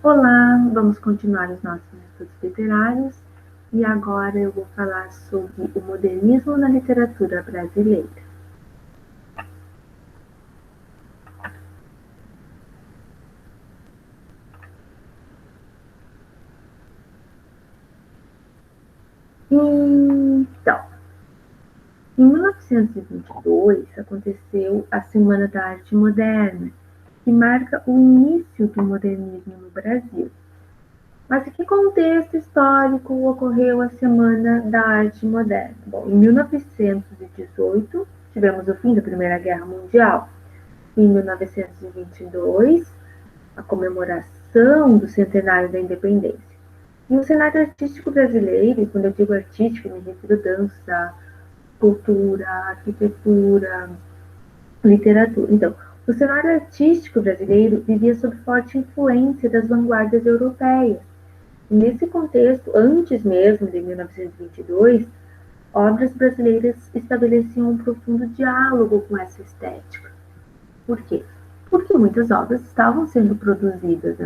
Olá, vamos continuar os nossos estudos literários e agora eu vou falar sobre o modernismo na literatura brasileira. Então, em 1922 aconteceu a Semana da Arte Moderna, que marca o início do modernismo no Brasil. Mas em que contexto histórico ocorreu a Semana da Arte Moderna? Bom, em 1918 tivemos o fim da Primeira Guerra Mundial. Em 1922, a comemoração do centenário da independência. E o cenário artístico brasileiro, e quando eu digo artístico, me refiro a dança, cultura, arquitetura, literatura. Então, o cenário artístico brasileiro vivia sob forte influência das vanguardas europeias. E nesse contexto, antes mesmo de 1922, obras brasileiras estabeleciam um profundo diálogo com essa estética. Por quê? Porque muitas obras estavam sendo produzidas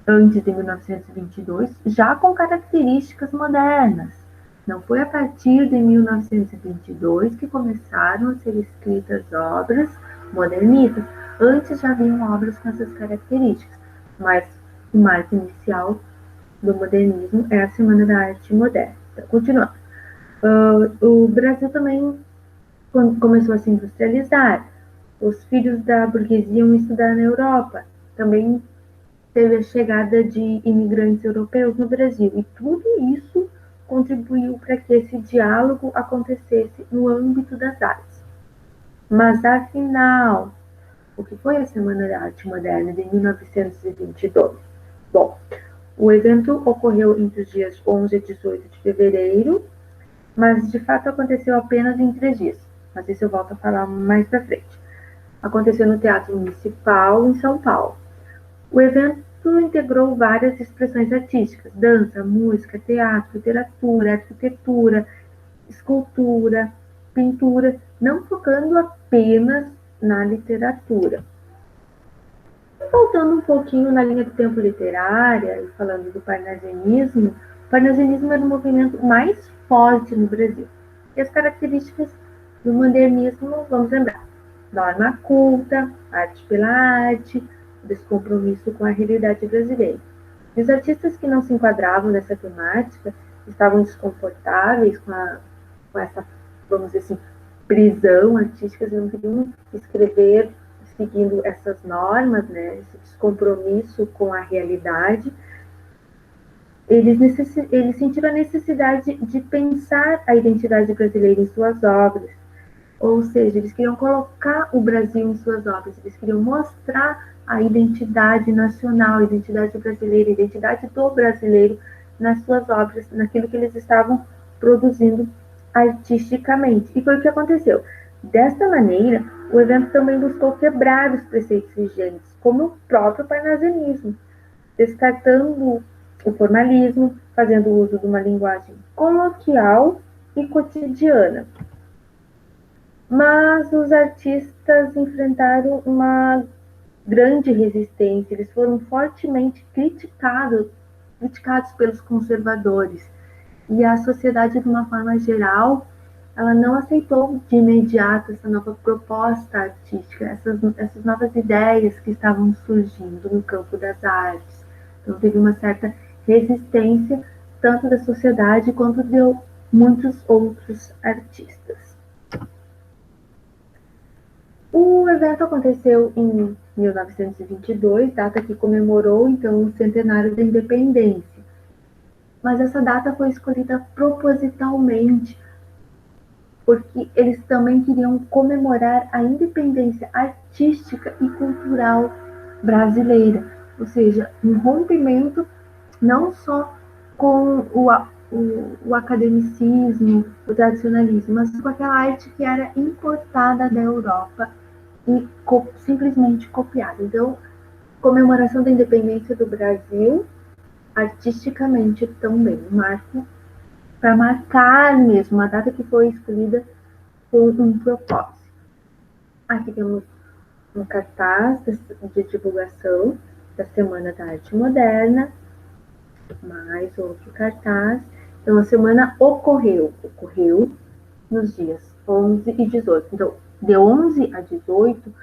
antes de 1922, já com características modernas. Não foi a partir de 1922 que começaram a ser escritas obras modernistas. Antes já haviam obras com essas características, mas o marco inicial do modernismo é a Semana da Arte Moderna. Então, continuando. O Brasil também começou a se industrializar. Os filhos da burguesia iam estudar na Europa. Também teve a chegada de imigrantes europeus no Brasil. E tudo isso contribuiu para que esse diálogo acontecesse no âmbito das artes. Mas, afinal, o que foi a Semana da Arte Moderna de 1922? Bom, o evento ocorreu entre os dias 11 e 18 de fevereiro, mas de fato aconteceu apenas em 3 dias. Mas isso eu volto a falar mais para frente. Aconteceu no Teatro Municipal, em São Paulo. O evento integrou várias expressões artísticas: dança, música, teatro, literatura, arquitetura, escultura, pintura, não focando apenas na literatura. Voltando um pouquinho na linha do tempo literária e falando do parnasianismo, o parnasianismo era o movimento mais forte no Brasil. E as características do modernismo, vamos lembrar: norma culta, arte pela arte, descompromisso com a realidade brasileira. E os artistas que não se enquadravam nessa temática estavam desconfortáveis com essa, vamos dizer assim, prisão artística, eles não queriam escrever seguindo essas normas, né, esse descompromisso com a realidade. Eles sentiram a necessidade de pensar a identidade brasileira em suas obras, ou seja, eles queriam colocar o Brasil em suas obras, eles queriam mostrar a identidade nacional, a identidade brasileira, a identidade do brasileiro nas suas obras, naquilo que eles estavam produzindo artisticamente. E foi o que aconteceu. Desta maneira, o evento também buscou quebrar os preceitos vigentes, como o próprio parnasianismo, descartando o formalismo, fazendo uso de uma linguagem coloquial e cotidiana. Mas os artistas enfrentaram uma grande resistência, eles foram fortemente criticados pelos conservadores. E a sociedade, de uma forma geral, ela não aceitou de imediato essa nova proposta artística, essas novas ideias que estavam surgindo no campo das artes. Então, teve uma certa resistência, tanto da sociedade quanto de muitos outros artistas. O evento aconteceu em 1922, data que comemorou então o centenário da independência. Mas essa data foi escolhida propositalmente, porque eles também queriam comemorar a independência artística e cultural brasileira, ou seja, um rompimento não só com o academicismo, o tradicionalismo, mas com aquela arte que era importada da Europa e simplesmente copiada. Então, comemoração da independência do Brasil, artisticamente também, marco para marcar mesmo a data que foi escolhida por um propósito. Aqui temos um cartaz de divulgação da Semana da Arte Moderna. Mais outro cartaz. Então, a semana ocorreu nos dias 11 e 18. Então, de 11 a 18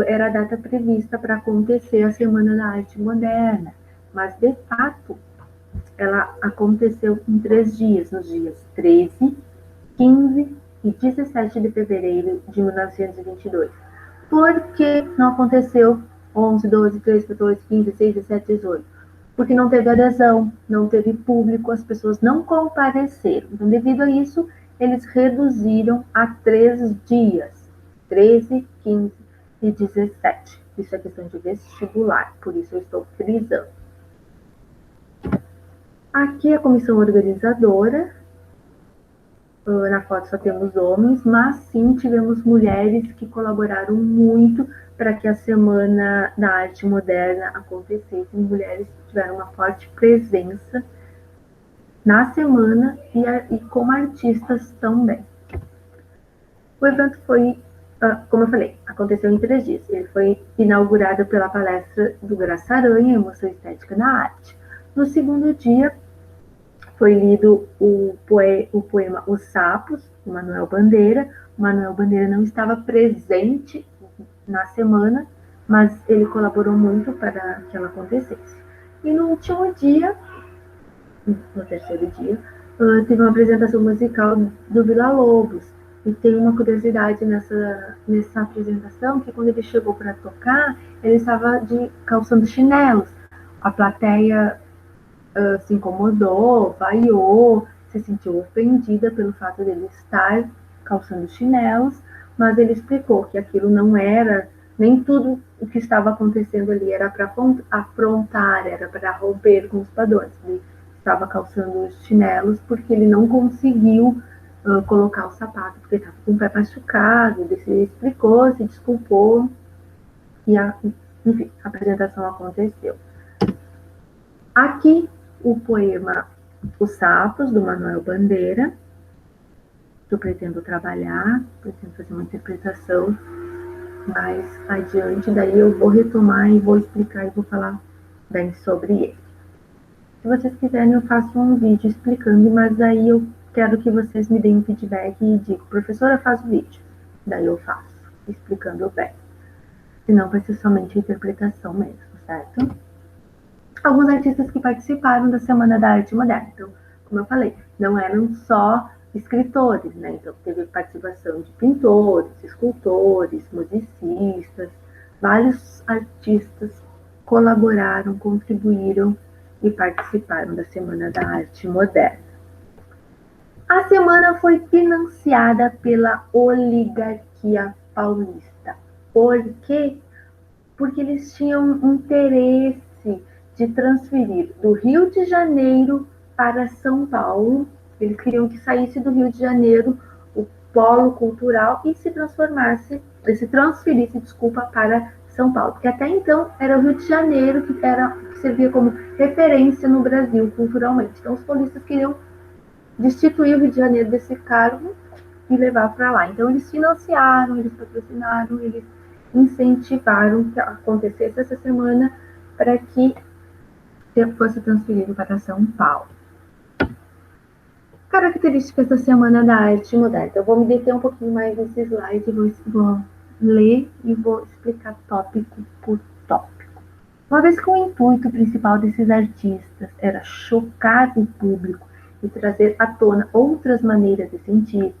era a data prevista para acontecer a Semana da Arte Moderna, mas, de fato, ela aconteceu em 3 dias, nos dias 13, 15 e 17 de fevereiro de 1922. Por que não aconteceu 11, 12, 13, 14, 15, 16, 17, 18? Porque não teve adesão, não teve público, as pessoas não compareceram. Então, devido a isso, eles reduziram a 3 dias, 13, 15 e 17. Isso é questão de vestibular, por isso eu estou frisando. Aqui a comissão organizadora, na foto só temos homens, mas sim tivemos mulheres que colaboraram muito para que a Semana da Arte Moderna acontecesse. Mulheres que tiveram uma forte presença na semana e como artistas também. O evento foi, como eu falei, aconteceu em 3 dias. Ele foi inaugurado pela palestra do Graça Aranha, Emoção Estética na Arte. No segundo dia, foi lido o poema Os Sapos, do Manuel Bandeira. O Manuel Bandeira não estava presente na semana, mas ele colaborou muito para que ela acontecesse. E no último dia, no terceiro dia, teve uma apresentação musical do Vila Lobos. E tem uma curiosidade nessa apresentação, que quando ele chegou para tocar, ele estava calçando chinelos. A plateia se incomodou, vaiou, se sentiu ofendida pelo fato dele estar calçando chinelos, mas ele explicou que aquilo não era, nem tudo o que estava acontecendo ali era para afrontar, era para romper com os padrões. Ele estava calçando os chinelos porque ele não conseguiu colocar o sapato, porque estava com o pé machucado. Ele se explicou, se desculpou, e enfim, a apresentação aconteceu. Aqui o poema Os Sapos, do Manuel Bandeira, que eu pretendo trabalhar, pretendo fazer uma interpretação mais adiante, daí eu vou retomar e vou explicar e vou falar bem sobre ele. Se vocês quiserem, eu faço um vídeo explicando, mas daí eu quero que vocês me deem feedback e digam, professora, faz o vídeo. Daí eu faço, explicando bem. Senão vai ser somente a interpretação mesmo, certo? Alguns artistas que participaram da Semana da Arte Moderna. Então, como eu falei, não eram só escritores, né? Então, teve participação de pintores, escultores, musicistas, vários artistas colaboraram, contribuíram e participaram da Semana da Arte Moderna. A semana foi financiada pela oligarquia paulista. Por quê? Porque eles tinham interesse de transferir do Rio de Janeiro para São Paulo. Eles queriam que saísse do Rio de Janeiro o polo cultural e se transferisse, para São Paulo. Porque até então era o Rio de Janeiro que servia como referência no Brasil culturalmente. Então os paulistas queriam destituir o Rio de Janeiro desse cargo e levar para lá. Então eles financiaram, eles patrocinaram, eles incentivaram que acontecesse essa semana para que fosse transferido para São Paulo. Características da Semana da Arte Moderna. Então, eu vou me deter um pouquinho mais nesse slide, vou ler e vou explicar tópico por tópico. Uma vez que o intuito principal desses artistas era chocar o público e trazer à tona outras maneiras de sentir,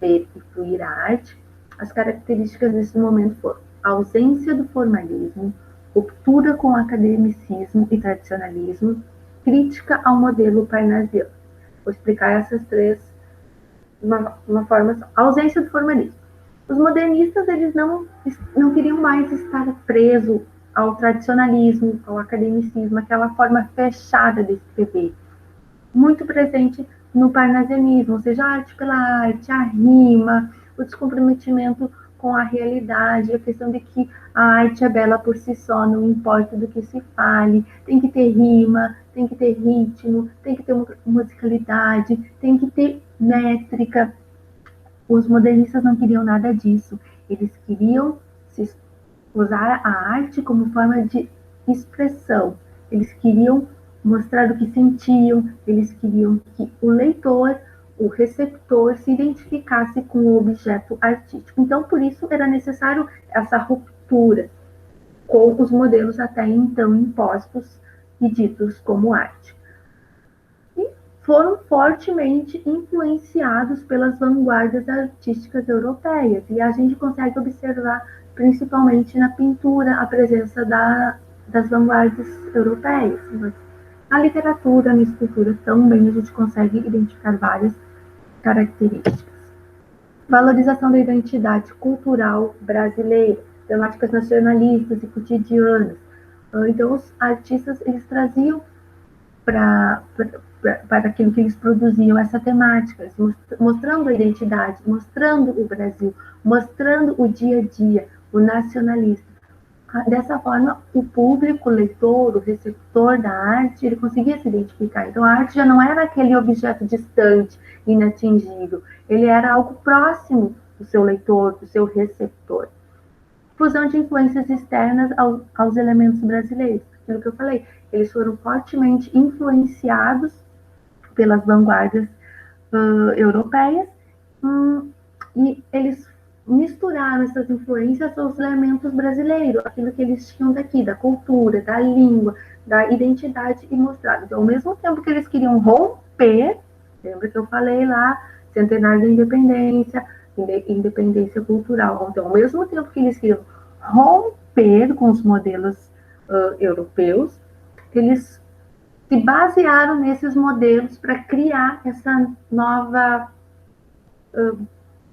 ver e fluir a arte, as características desse momento foram a ausência do formalismo, ruptura com o academicismo e tradicionalismo, crítica ao modelo parnasiano. Vou explicar essas três de uma forma só. A ausência do formalismo. Os modernistas, eles não queriam mais estar presos ao tradicionalismo, ao academicismo, aquela forma fechada de escrever, muito presente no parnasianismo, ou seja, a arte pela arte, a rima, o descomprometimento com a realidade, a questão de que a arte é bela por si só, não importa do que se fale, tem que ter rima, tem que ter ritmo, tem que ter musicalidade, tem que ter métrica. Os modernistas não queriam nada disso, eles queriam usar a arte como forma de expressão. Eles queriam mostrar o que sentiam, eles queriam que o leitor, o receptor, se identificasse com o objeto artístico. Então, por isso, era necessário essa ruptura com os modelos até então impostos e ditos como arte. E foram fortemente influenciados pelas vanguardas artísticas europeias. E a gente consegue observar, principalmente na pintura, a presença das vanguardas europeias. Na literatura, na escultura também a gente consegue identificar várias características. Valorização da identidade cultural brasileira, temáticas nacionalistas e cotidianas. Então, os artistas, eles traziam para aquilo que eles produziam essa temática, mostrando a identidade, mostrando o Brasil, mostrando o dia a dia, o nacionalismo. Dessa forma, o público, o leitor, o receptor da arte, ele conseguia se identificar. Então, a arte já não era aquele objeto distante, inatingível. Ele era algo próximo do seu leitor, do seu receptor. Fusão de influências externas aos elementos brasileiros. Aquilo que eu falei, eles foram fortemente influenciados pelas vanguardas europeias e eles misturaram essas influências aos elementos brasileiros, aquilo que eles tinham daqui, da cultura, da língua, da identidade e mostraram. Então, ao mesmo tempo que eles queriam romper, lembra que eu falei lá, centenário da independência cultural. Então, ao mesmo tempo que eles queriam romper com os modelos europeus, eles se basearam nesses modelos para criar essa nova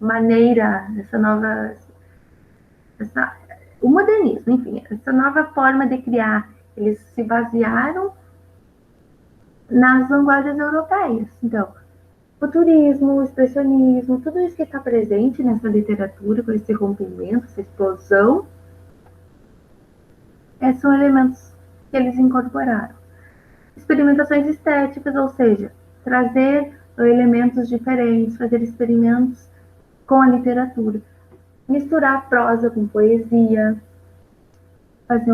maneira, o modernismo, enfim, essa nova forma de criar. Eles se basearam nas vanguardas europeias. Então, futurismo, o expressionismo, tudo isso que está presente nessa literatura, com esse rompimento, essa explosão, são elementos que eles incorporaram. Experimentações estéticas, ou seja, trazer elementos diferentes, fazer experimentos com a literatura. Misturar prosa com poesia, fazer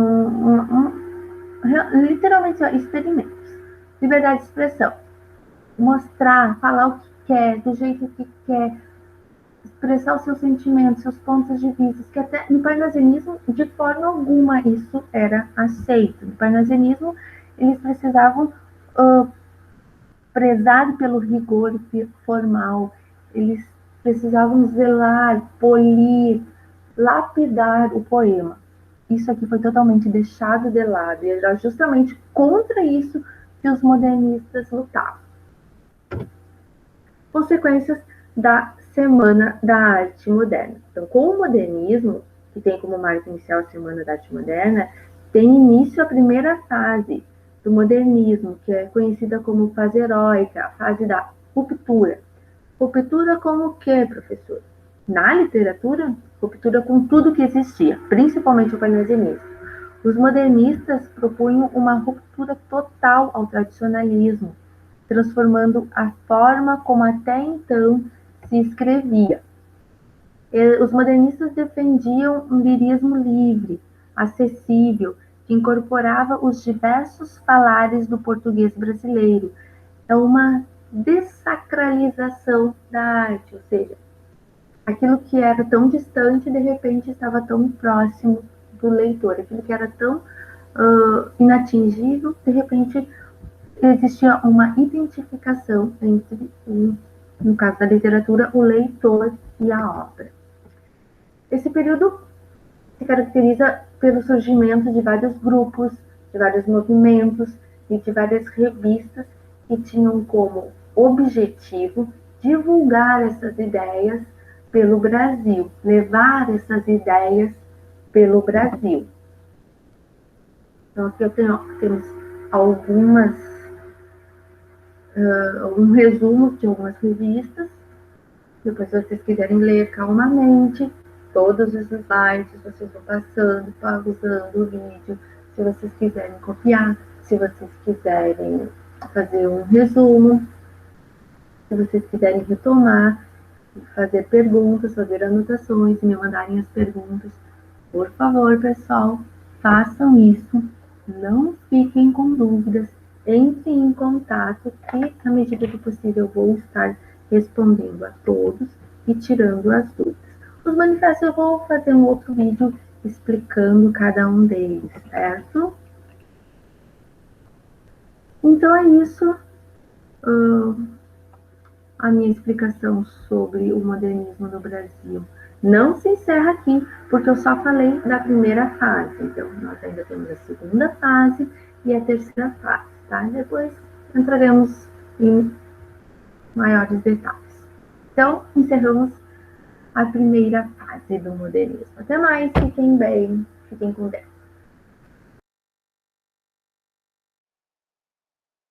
literalmente experimentos. Liberdade de expressão. Mostrar, falar o que quer, do jeito que quer, expressar os seus sentimentos, seus pontos de vista, que até no parnasianismo, de forma alguma, isso era aceito. No parnasianismo, eles precisavam prezar pelo rigor formal, eles precisavam zelar, polir, lapidar o poema. Isso aqui foi totalmente deixado de lado, e era justamente contra isso que os modernistas lutavam. Consequências da Semana da Arte Moderna. Então, com o modernismo, que tem como marca inicial a Semana da Arte Moderna, tem início a primeira fase do modernismo, que é conhecida como fase heróica, a fase da ruptura. Ruptura com o quê, professor? Na literatura, ruptura com tudo que existia, principalmente o parnasianismo. Os modernistas propunham uma ruptura total ao tradicionalismo, transformando a forma como até então se escrevia. Os modernistas defendiam um lirismo livre, acessível, que incorporava os diversos falares do português brasileiro. É uma dessacralização da arte, ou seja, aquilo que era tão distante, de repente, estava tão próximo do leitor. Aquilo que era tão inatingível, de repente, existia uma identificação entre, no caso da literatura, o leitor e a obra. Esse período se caracteriza pelo surgimento de vários grupos, de vários movimentos e de várias revistas que tinham como objetivo divulgar essas ideias pelo Brasil, levar essas ideias pelo Brasil. Então, aqui temos um resumo de algumas revistas. Depois, se vocês quiserem ler calmamente, todos os slides, vocês vão passando, pausando o vídeo. Se vocês quiserem copiar, se vocês quiserem fazer um resumo, se vocês quiserem retomar, fazer perguntas, fazer anotações e me mandarem as perguntas, por favor, pessoal, façam isso. Não fiquem com dúvidas, entrem em contato que, na medida do possível, eu vou estar respondendo a todos e tirando as dúvidas. Os manifestos eu vou fazer um outro vídeo explicando cada um deles, certo? Então é isso. A minha explicação sobre o modernismo no Brasil não se encerra aqui, porque eu só falei da primeira fase. Então, nós ainda temos a segunda fase e a terceira fase, tá? Depois entraremos em maiores detalhes. Então, encerramos a primeira fase do modernismo. Até mais, fiquem bem, fiquem com Deus.